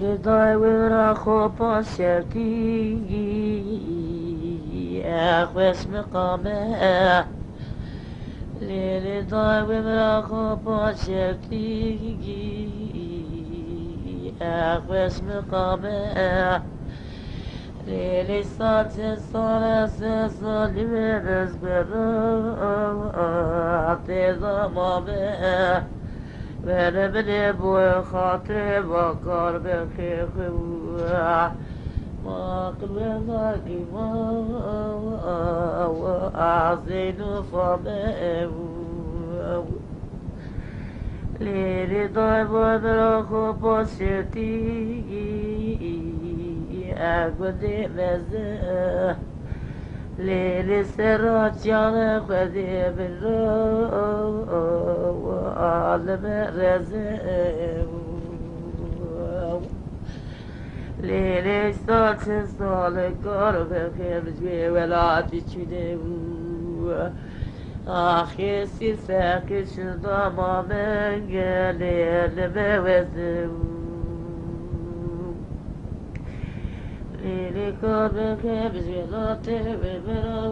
لدای ورا خوب سرتی اخوس مقامه لدای ورا خوب سرتی اخوس مقامه لیلی سات سالی برز برات زمامه بره بله بوی خاطر با کار بخیر ما قلب ناکی ما عزین و فامه لیلی دای بود را خوب باسیتی اگودی مزه لیلی سرات جان خودی برو عالم رزه لیلی سال کار بخیر جوی ولاتی چوده آخی سی ساکی شده ما منگه لیلی بوزه لیلی کار بخیر جوی ولاتی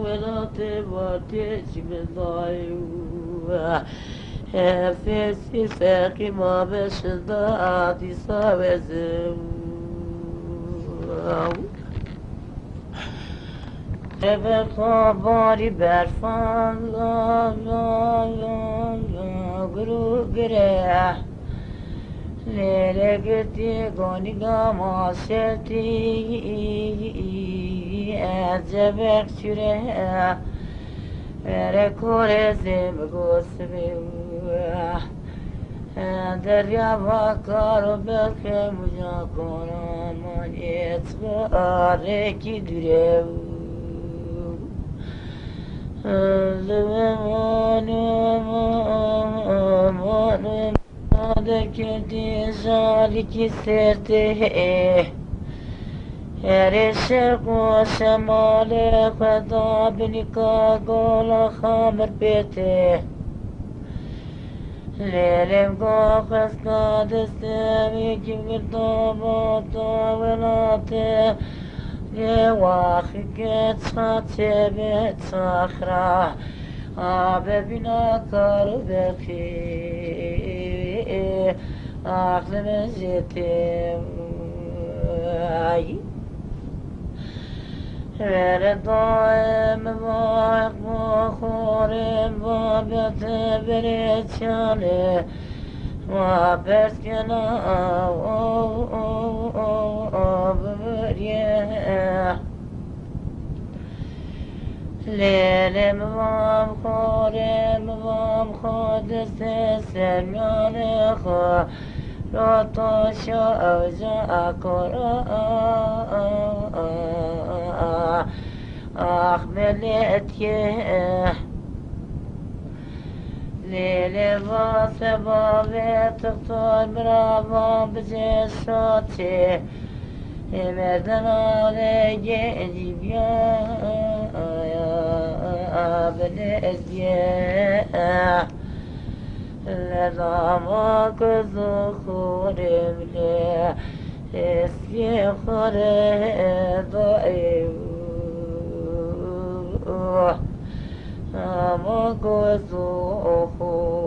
ولاتی باتی چیمزای هفتی ساکی ما بشده آتی ساوزه Eve bari berfan guru gire lele gitti goni gama seti ezebek süre ere kore zim gosbi derya vakar belke muja konan man etbare ki dürev Adeketi zaliki serte Her şerku semale Feda binika gola khamr bete Lelem gokhas kadestemi Kimgir damata velate واخیت ساته به صخره آب بینا کار بخی عقل مزیتم ور دائم واق مخورم و بیت برچانه و برسکنا لیلم وام خورم وام خود سرمیان خو را تو شوجا کرا آخ ملیتیه لیلی واسه باوی تختار براوان بجساتی مردن آده گنجی بیا بنزیه لداما کزو خورم لی اسکی خوره دائیو اما کزو خورم